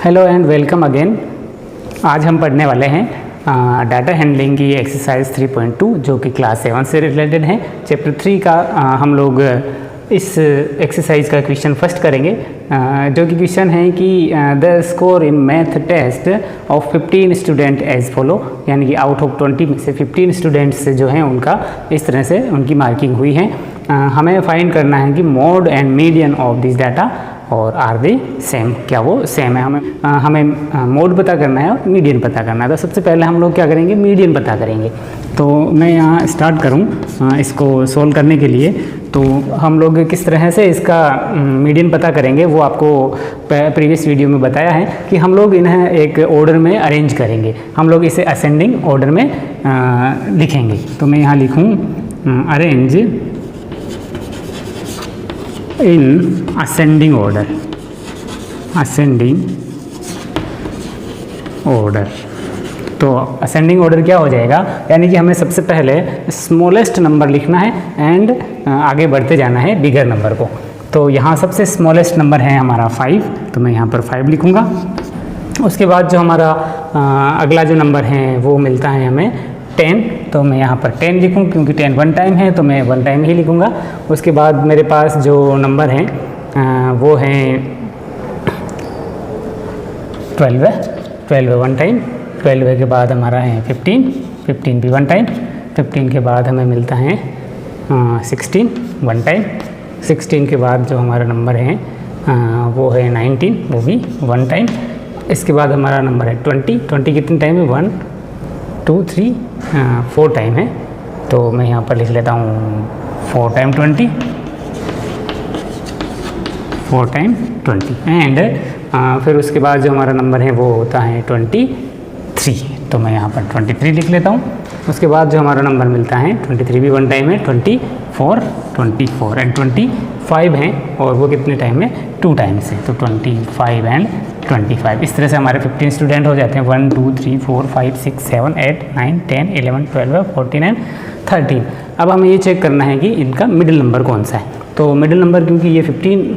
Hello and welcome again. आज हम पढ़ने वाले हैं डाटा हैंडलिंग की एक्सरसाइज 3.2 जो कि क्लास 7 से रिलेटेड है। चैप्टर 3 का हम लोग इस एक्सरसाइज का क्वेश्चन फर्स्ट करेंगे, जो कि क्वेश्चन है कि the score in math test of 15 student as follow, यानी कि आउट ऑफ 20 में से 15 स्टूडेंट्स जो हैं उनका इस तरह से उनकी मार्किंग हुई है। हमें फाइंड करना है कि mode and median of this data और आर दे सेम, क्या वो सेम है। हमें मोड पता करना है और मीडियन पता करना है। तो सबसे पहले हम लोग क्या करेंगे, मीडियन पता करेंगे। तो मैं यहाँ स्टार्ट करूँ इसको सोल्व करने के लिए। तो हम लोग किस तरह से इसका मीडियन पता करेंगे वो आपको प्रीवियस वीडियो में बताया है कि हम लोग इन्हें एक ऑर्डर में अरेंज करेंगे। हम लोग इसे असेंडिंग ऑर्डर में लिखेंगे। तो मैं यहाँ लिखूँ arrange in ascending order, ascending order. तो असेंडिंग ऑर्डर क्या हो जाएगा, यानी कि हमें सबसे पहले स्मॉलेस्ट नंबर लिखना है एंड आगे बढ़ते जाना है बिगर नंबर को। तो यहाँ सबसे स्मॉलेस्ट नंबर है हमारा 5, तो मैं यहाँ पर 5 लिखूँगा। उसके बाद जो हमारा अगला जो नंबर है वो मिलता है हमें 10, तो मैं यहाँ पर 10 लिखूँ क्योंकि 10 वन टाइम है, तो मैं वन टाइम ही लिखूँगा। उसके बाद मेरे पास जो नंबर हैं वो हैं 12 वन टाइम। 12 के बाद हमारा है 15 भी वन टाइम। 15 के बाद हमें मिलता है 16 वन टाइम। 16 के बाद जो हमारा नंबर है वो है 19, वो भी वन टाइम। इसके बाद हमारा नंबर है 20 कितने टाइम है, 1 2 3 4 टाइम है। तो मैं यहाँ पर लिख लेता हूँ 4 टाइम 20 एंड फिर उसके बाद जो हमारा नंबर है वो होता है 23, तो मैं यहाँ पर 23 लिख लेता हूँ। उसके बाद जो हमारा नंबर मिलता है 23 भी वन टाइम है, 24 एंड 25 हैं और वो कितने टाइम में, 2 टाइम से। तो 25 एंड 25 इस तरह से हमारे 15 स्टूडेंट हो जाते हैं। 1 2 3 4 5 6 7 8 9 10 11 12 14 एंड 13। अब हमें ये चेक करना है कि इनका मिडिल नंबर कौन सा है। तो मिडिल नंबर, क्योंकि ये 15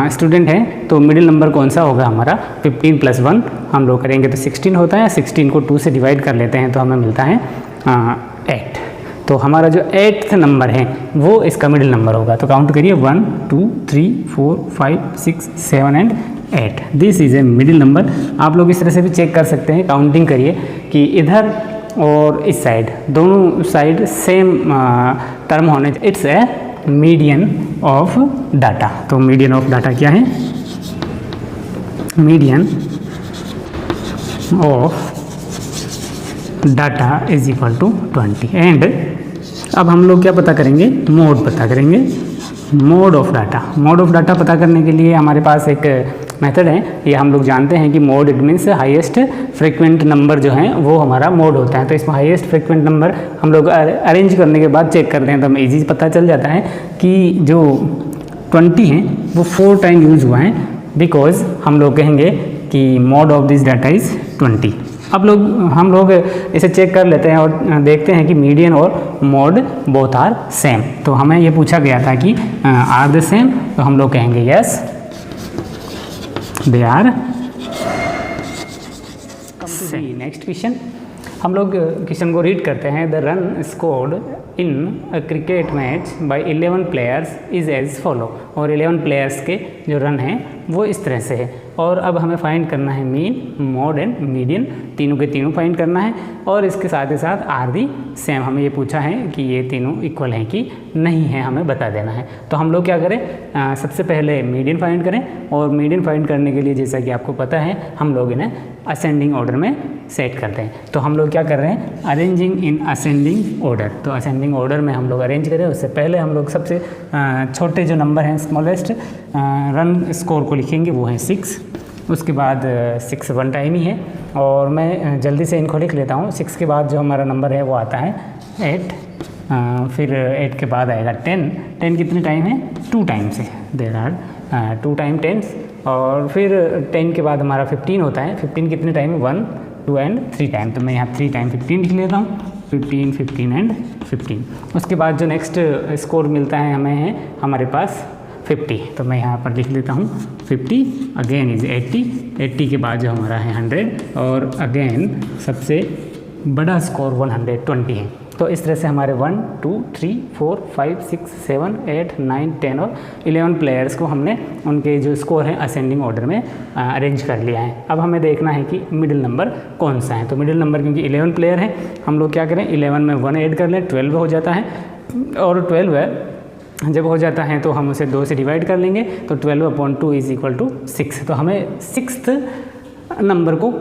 स्टूडेंट हैं, तो मिडिल नंबर कौन सा होगा हमारा, 15 + 1 हम लोग करेंगे तो 16 होता है। 16 को 2 से डिवाइड कर लेते हैं तो हमें मिलता है 8। तो हमारा जो 8th नंबर है वो इसका मिडिल नंबर होगा। तो काउंट करिए 1 2 3 4 5 6 7 and 8। This is a middle number. आप लोग इस तरह से भी चेक कर सकते हैं, काउंटिंग करिए कि इधर और इस साइड दोनों साइड सेम टर्म होने। It's a median of data. तो मीडियन ऑफ डाटा क्या है, median of data is equal to 20। And अब हम लोग क्या पता करेंगे, मोड पता करेंगे, mode of data. Mode of data पता करने के लिए हमारे पास एक मेथड है, ये हम लोग जानते हैं कि mode it means highest frequent number जो है वो हमारा मोड होता है। तो इसमें हाईएस्ट फ्रीक्वेंट नंबर हम लोग अरेंज करने के बाद चेक करते हैं तो हमें ईजी पता चल जाता है कि जो 20 हैं वो 4 टाइम यूज़ हुआ है, बिकॉज हम लोग कहेंगे कि mode of this data is 20। अब हम लोग इसे चेक कर लेते हैं और देखते हैं कि मीडियन और मोड बोथ आर सेम। तो हमें ये पूछा गया था कि आर द सेम, तो हम लोग कहेंगे yes they are same. Next question, हम लोग क्वेश्चन को रीड करते हैं। The run scored in a cricket match by 11 players is as follow. और 11 प्लेयर्स के जो रन हैं वो इस तरह से है। और अब हमें फाइंड करना है मीन, मोड एंड मीडियन, तीनों के तीनों फाइंड करना है। और इसके साथ ही साथ आर दी सेम, हमें ये पूछा है कि ये तीनों इक्वल हैं कि नहीं है, हमें बता देना है। तो हम लोग क्या करें, सबसे पहले मीडियन फाइंड करें। और मीडियन फाइंड करने के लिए जैसा कि आपको पता है हम लोग इन्हें असेंडिंग ऑर्डर में सेट करते हैं। तो हम लोग क्या कर रहे हैं, अरेंजिंग इन असेंडिंग ऑर्डर। तो असेंडिंग ऑर्डर में हम लोग अरेंज करें, उससे पहले हम लोग सबसे छोटे जो नंबर हैं स्मॉलेस्ट रन स्कोर को लिखेंगे, वो है 6। उसके बाद 6 वन टाइम ही है और मैं जल्दी से इनको लिख लेता हूँ। 6 के बाद जो हमारा नंबर है वो आता है 8, फिर 8 के बाद आएगा 10। 10 कितने टाइम है, 2 टाइम से, देयर आर 2 टाइम 10। और फिर 10 के बाद हमारा 15 होता है। 15 कितने टाइम है, 1 2 एंड 3 टाइम। तो मैं यहाँ 3 टाइम 15 लिख लेता हूँ, 15 एंड 15। उसके बाद जो नेक्स्ट स्कोर मिलता है हमें है हमारे पास 50। तो मैं यहाँ पर लिख देता हूँ 50, अगेन इज़ 80, 80 के बाद जो हमारा है 100 और अगेन सबसे बड़ा स्कोर 120 है। तो इस तरह से हमारे 1 2 3 4 5 6 7 8 9 10 और 11 प्लेयर्स को हमने उनके जो स्कोर हैं असेंडिंग ऑर्डर में अरेंज कर लिया है। अब हमें देखना है कि मिडिल नंबर कौन सा है। तो मिडिल नंबर क्योंकि 11 प्लेयर हैं, हम लोग क्या करें 11 में 1 ऐड कर लें, 12 हो जाता है। और 12 जब हो जाता है तो हम उसे 2 से डिवाइड कर लेंगे, तो 12/2 इज इक्वल टू 6। तो हमें 6th नंबर को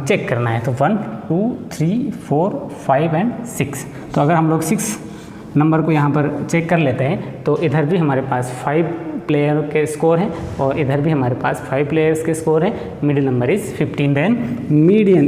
चेक करना है। तो 1 2 3 4 5 एंड 6। तो अगर हम लोग 6 नंबर को यहाँ पर चेक कर लेते हैं तो इधर भी हमारे पास 5 प्लेयर के स्कोर हैं और इधर भी हमारे पास 5 प्लेयर्स के स्कोर हैं। Middle number is 15, then median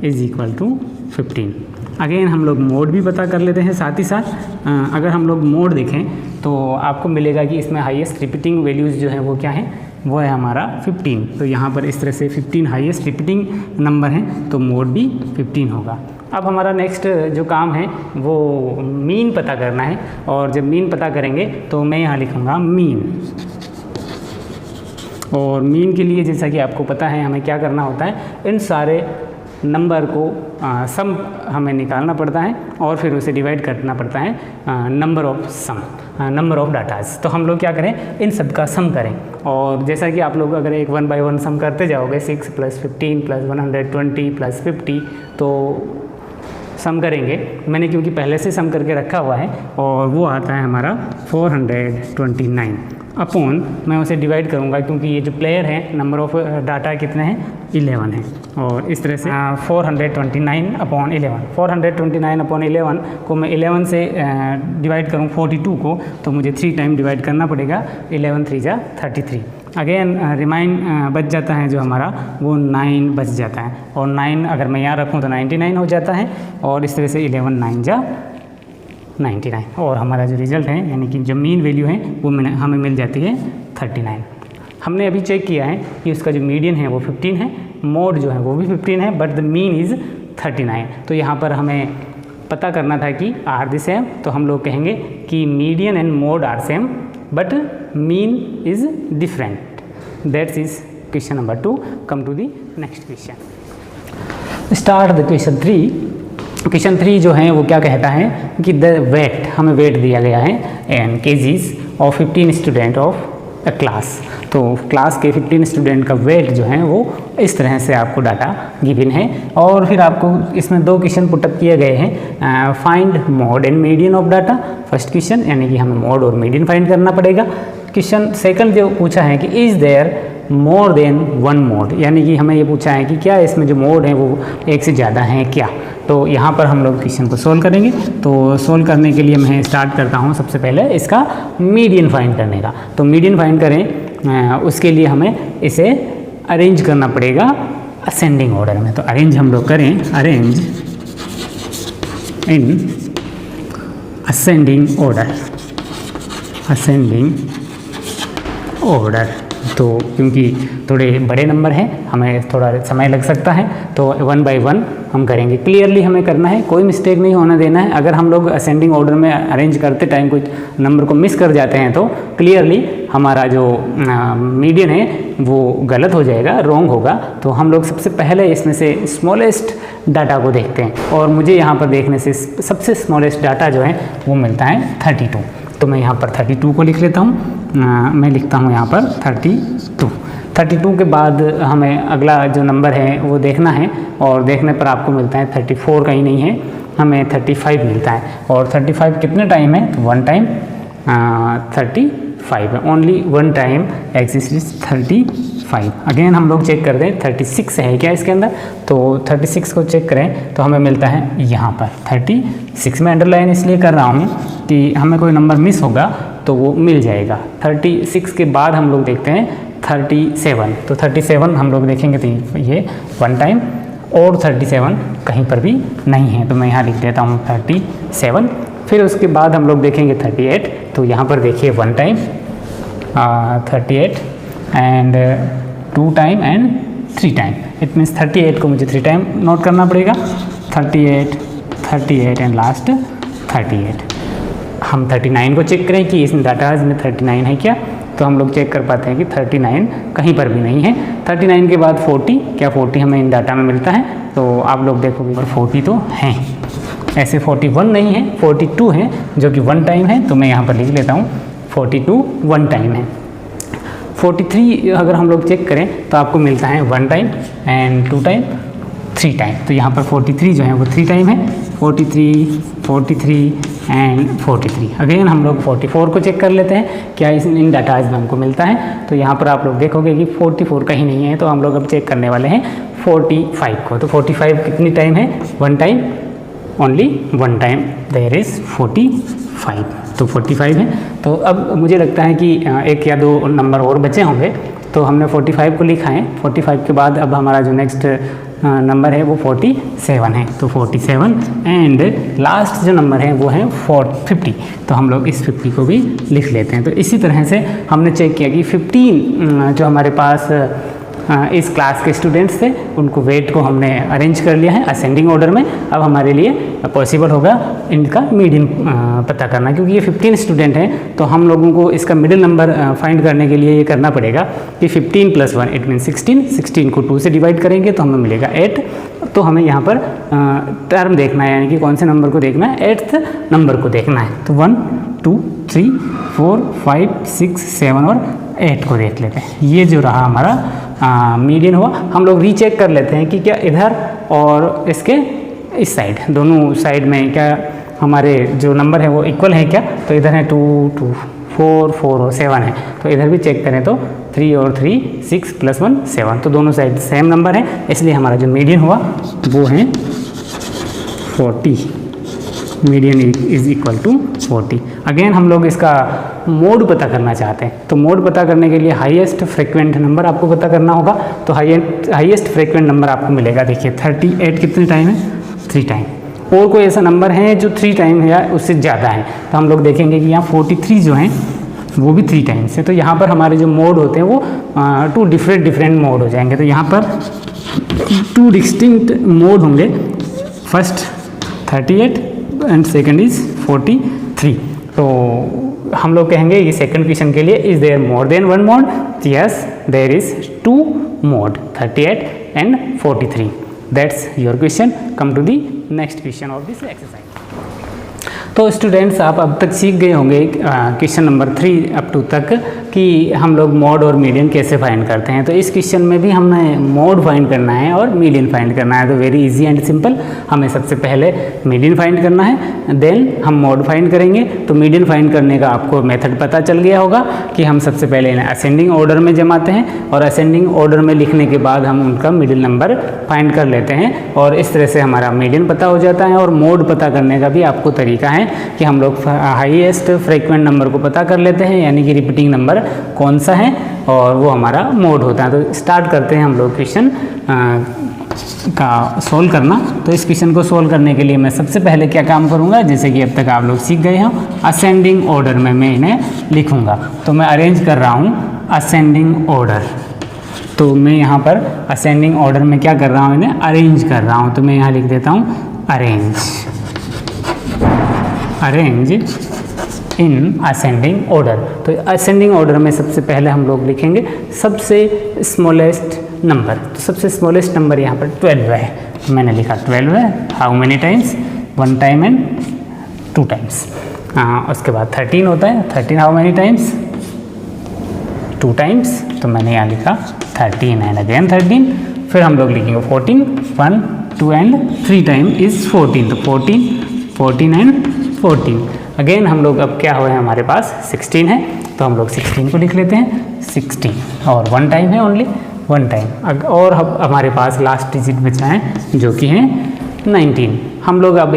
is equal to 15। Again हम लोग मोड भी पता कर लेते हैं साथ ही साथ। अगर हम लोग मोड देखें तो आपको मिलेगा कि इसमें हाईएस्ट रिपीटिंग वैल्यूज़ जो हैं वो क्या हैं, वो है हमारा 15। तो यहाँ पर इस तरह से 15 हाईएस्ट रिपीटिंग नंबर हैं, तो मोड भी 15 होगा। अब हमारा नेक्स्ट जो काम है वो मीन पता करना है, और जब मीन पता करेंगे तो मैं यहाँ लिखूँगा मीन। और मीन के लिए जैसा कि आपको पता है हमें क्या करना होता है, इन सारे नंबर को सम हमें निकालना पड़ता है और फिर उसे डिवाइड करना पड़ता है नंबर ऑफ डाटाज। तो हम लोग क्या करें, इन सब का सम करें। और जैसा कि आप लोग अगर एक 1 बाय 1 सम करते जाओगे, 6 + 15 + 120 + 50, तो सम करेंगे। मैंने क्योंकि पहले से सम करके रखा हुआ है और वो आता है हमारा 429 अपॉन, मैं उसे डिवाइड करूँगा क्योंकि ये जो प्लेयर हैं नंबर ऑफ डाटा कितने हैं, 11 है। और इस तरह से 429/11, 429/11 को मैं 11 से डिवाइड करूँ 42 को, तो मुझे 3 टाइम डिवाइड करना पड़ेगा। 11 3 जा 33। अगेन रिमाइंड बच जाता है जो हमारा, वो 9 बच जाता है। और 9 अगर मैं यहाँ रखूँ तो 99 हो जाता है। और इस तरह से 11 9 जा 99। और हमारा जो रिज़ल्ट है यानी कि जो मीन वैल्यू है वो हमें मिल जाती है 39। हमने अभी चेक किया है कि उसका जो मीडियन है वो 15 है, मोड जो है वो भी 15 है, बट द मीन इज़ 39। तो यहाँ पर हमें पता करना था कि आर द सेम, तो हम लोग कहेंगे कि median and mode are same but mean is different. That's is question number 2। Come to the next question. Start the question 3। Question 3 जो है वो क्या कहता है कि द वेट, हमें वेट दिया गया है and KGs of 15 student of a class. तो क्लास के 15 स्टूडेंट का वेट जो है वो इस तरह से आपको डाटा गिवन है। और फिर आपको इसमें 2 क्वेश्चन पुटअप किए गए हैं। Find mode and median of data, first question, यानी कि हमें मोड और मीडियन फाइंड करना पड़ेगा। क्वेश्चन सेकंड जो पूछा है कि is there more than 1 mode, यानी कि हमें ये पूछा है कि क्या इसमें जो मोड है वो एक से ज़्यादा है क्या। तो यहाँ पर हम लोग क्वेश्चन को सोल्व करेंगे। तो सोल्व करने के लिए मैं स्टार्ट करता हूँ सबसे पहले इसका मीडियन फाइंड करने का। तो मीडियन फाइंड करें उसके लिए हमें इसे अरेंज करना पड़ेगा असेंडिंग ऑर्डर में। तो अरेंज हम लोग करें, arrange in ascending order, ascending order. तो क्योंकि थोड़े बड़े नंबर हैं हमें थोड़ा समय लग सकता है, तो 1 बाय 1 हम करेंगे। क्लियरली हमें करना है, कोई मिस्टेक नहीं होना देना है। अगर हम लोग असेंडिंग ऑर्डर में अरेंज करते टाइम कुछ नंबर को मिस कर जाते हैं तो क्लियरली हमारा जो मीडियन है वो गलत हो जाएगा, रॉन्ग होगा। तो हम लोग सबसे पहले इसमें से स्मॉलेस्ट डाटा को देखते हैं और मुझे यहाँ पर देखने से सबसे स्मॉलेस्ट डाटा जो है वो मिलता है 32। तो मैं यहाँ पर 32 को लिख लेता हूँ। मैं लिखता हूँ यहाँ पर 32 के बाद हमें अगला जो नंबर है वो देखना है और देखने पर आपको मिलता है 34 कहीं नहीं है, हमें 35 मिलता है। और 35 कितने टाइम है, तो 1 टाइम 35 है, only 1 time exist is 35। Again हम लोग चेक कर दें 36 है क्या इसके अंदर, तो 36 को चेक करें तो हमें मिलता है यहाँ पर 36। में अंडरलाइन इसलिए कर रहा हूँ कि हमें कोई नंबर मिस होगा तो वो मिल जाएगा। 36 के बाद हम लोग देखते हैं 37। तो 37 हम लोग देखेंगे तो ये 1 टाइम और 37 कहीं पर भी नहीं है, तो मैं यहाँ लिख देता हूँ 37। फिर उसके बाद हम लोग देखेंगे 38, तो यहाँ पर देखिए 1 time 38 and 2 time and 3 time. It means 38 को मुझे 3 टाइम नोट करना पड़ेगा। 38 एंड लास्ट 38। हम 39 को चेक करें कि इस डाटाज में 39 है क्या, तो हम लोग चेक कर पाते हैं कि 39 कहीं पर भी नहीं है। 39 के बाद 40, क्या 40 हमें इन डाटा में मिलता है, तो आप लोग देखोगे पर 40 तो हैं, ऐसे 41 नहीं है, 42 है जो कि 1 टाइम है, तो मैं यहाँ पर लिख लेता हूँ 42 1 टाइम है। 43 अगर हम लोग चेक करें तो आपको मिलता है 1 टाइम एंड 2 टाइम 3 टाइम, तो यहाँ पर 43 जो है वो 3 टाइम है, 43 एंड 43। अगेन हम लोग 44 को चेक कर लेते हैं क्या इन डाटाज में हमको मिलता है, तो यहाँ पर आप लोग देखोगे कि 44 कहीं नहीं है, तो हम लोग अब चेक करने वाले हैं 45 को। तो 45 कितनी टाइम है, 1 time, only 1 time there is 45, तो 45 है। तो अब मुझे लगता है कि एक या दो नंबर और बचे होंगे, तो हमने 45 को लिखा है। 45 के बाद अब हमारा जो नेक्स्ट नंबर है वो 47 है, तो 47 एंड लास्ट जो नंबर है वो है 50, तो हम लोग इस 50 को भी लिख लेते हैं। तो इसी तरह से हमने चेक किया कि 15 जो हमारे पास इस क्लास के स्टूडेंट्स थे उनको वेट को हमने अरेंज कर लिया है असेंडिंग ऑर्डर में। अब हमारे लिए पॉसिबल होगा इनका मीडियन पता करना, क्योंकि ये 15 स्टूडेंट हैं, तो हम लोगों को इसका मिडिल नंबर फाइंड करने के लिए ये करना पड़ेगा कि 15 + 1 इट मीन 16 को 2 से डिवाइड करेंगे तो हमें मिलेगा 8। तो हमें यहाँ पर टर्म देखना है, यानी कि कौन से नंबर को देखना है, 8th नंबर को देखना है। तो 1 2 3 4 5 6 7 और 8 को देख लेते हैं। ये जो रहा हमारा मीडियन हुआ। हम लोग रीचेक कर लेते हैं कि क्या इधर और इसके इस साइड, दोनों साइड में क्या हमारे जो नंबर है वो इक्वल है क्या, तो इधर है 2 2 4 4 और 7 है, तो इधर भी चेक करें तो 3 और 3 6 + 1 7, तो दोनों साइड सेम नंबर है, इसलिए हमारा जो मीडियन हुआ वो है 40, median is equal to 40। Again हम लोग इसका मोड पता करना चाहते हैं, तो मोड पता करने के लिए हाईएस्ट फ्रीक्वेंट नंबर आपको पता करना होगा। तो हाईएस्ट फ्रीक्वेंट नंबर आपको मिलेगा, देखिए 38 कितने टाइम है, 3 टाइम। और कोई ऐसा नंबर है जो 3 टाइम है या उससे ज़्यादा है, तो हम लोग देखेंगे कि यहाँ 43 जो हैं वो भी 3 टाइम्स है। तो यहाँ पर हमारे जो मोड होते हैं वो 2 डिफरेंट मोड हो जाएंगे। तो यहाँ पर 2 डिस्टिंक्ट मोड होंगे, फर्स्ट 38 एंड सेकंड इज 43। तो हम लोग कहेंगे ये सेकंड क्वेश्चन के लिए is there more than 1 mode, yes there is 2 mode 38 and 43। That's your question. Come to the next question of this exercise. तो स्टूडेंट्स आप अब तक सीख गए होंगे क्वेश्चन नंबर 3 अप टू तक कि हम लोग मोड और मीडियन कैसे फाइंड करते हैं। तो इस क्वेश्चन में भी हमें मोड फाइंड करना है और मीडियन फाइंड करना है। तो वेरी इजी एंड सिंपल, हमें सबसे पहले मीडियन फाइंड करना है, देन हम मोड फाइंड करेंगे। तो मीडियन फाइंड करने का आपको मेथड पता चल गया होगा कि हम सबसे पहले इन्हें असेंडिंग ऑर्डर में जमाते हैं और असेंडिंग ऑर्डर में लिखने के बाद हम उनका मिडिल नंबर फाइंड कर लेते हैं और इस तरह से हमारा मीडियन पता हो जाता है। और मोड पता करने का भी आपको तरीका है कि हम लोग हाईएस्ट फ्रीक्वेंट नंबर को पता कर लेते हैं, यानी कि रिपीटिंग नंबर कौन सा है और वो हमारा मोड होता है। तो स्टार्ट करते हैं हम लोग क्वेश्चन का सोल्व करना। तो इस क्वेश्चन को सोल्व करने के लिए मैं सबसे पहले क्या काम करूँगा, जैसे कि अब तक आप लोग सीख गए हो, असेंडिंग ऑर्डर में मैं इन्हें लिखूँगा। तो मैं अरेंज कर रहा हूँ असेंडिंग ऑर्डर। तो मैं यहाँ पर असेंडिंग ऑर्डर में क्या कर रहा हूँ, इन्हें अरेंज कर रहा हूँ। तो मैं यहाँ लिख देता हूँ अरेंज इन असेंडिंग ऑर्डर। तो असेंडिंग ऑर्डर में सबसे पहले हम लोग लिखेंगे सबसे स्मॉलेस्ट नंबर। तो सबसे स्मॉलेस्ट नंबर यहाँ पर 12 है, तो मैंने लिखा 12 है। How many times, 1 time and 2 times. उसके बाद 13 होता है, 13 हाउ मेनी टाइम्स, 2 टाइम्स। तो मैंने यहाँ लिखा 13 एंड अगेन 13। फिर हम लोग लिखेंगे 14, 1 2 एंड 3 टाइम इज 14। तो 14 एंड 14। अगेन हम लोग अब क्या हुआ है, हमारे पास 16 है, तो हम लोग 16 को लिख लेते हैं 16 और 1 टाइम है, ओनली 1 टाइम। और अब हमारे पास लास्ट डिजिट बचा है जो कि है 19। हम लोग अब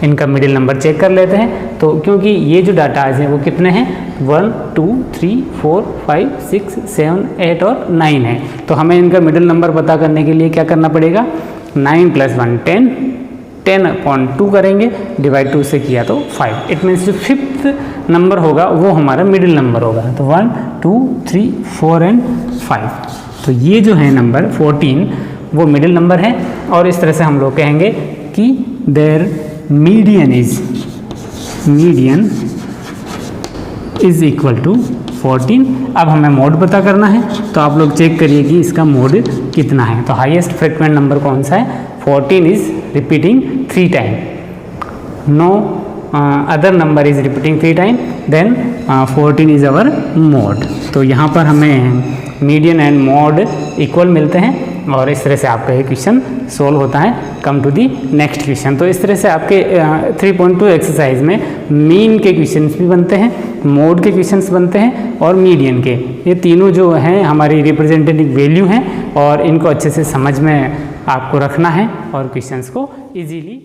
इनका मिडिल नंबर चेक कर लेते हैं। तो क्योंकि ये जो डाटाज हैं वो कितने हैं, 1 2 3 4 5 6 7 8 और 9 है। तो हमें इनका मिडिल नंबर पता करने के लिए क्या करना पड़ेगा, 9 + 1 10, 10/2 करेंगे, डिवाइड 2 से किया तो 5। इट मीन्स जो 5th नंबर होगा वो हमारा मिडिल नंबर होगा। तो 1 2 3 4 एंड 5। तो ये जो है नंबर 14 वो मिडिल नंबर है। और इस तरह से हम लोग कहेंगे कि there median is median is equal to 14। अब हमें मोड पता करना है, तो आप लोग चेक करिए कि इसका मोड कितना है। तो हाईएस्ट फ्रीक्वेंट नंबर कौन सा है? 14 is repeating 3 time, no other number is repeating 3 time, then 14 is our mode. तो यहाँ पर हमें मीडियन एंड मोड इक्वल मिलते हैं और इस तरह से आपका ये क्वेश्चन सोल्व होता है। Come to the next question. तो इस तरह से आपके 3.2 एक्सरसाइज में मीन के क्वेश्चंस भी बनते हैं, मोड के क्वेश्चंस बनते हैं और मीडियन के। ये तीनों जो हैं हमारी रिप्रेजेंटेटिव वैल्यू हैं और इनको अच्छे से समझ में आपको रखना है और क्वेश्चंस को इजीली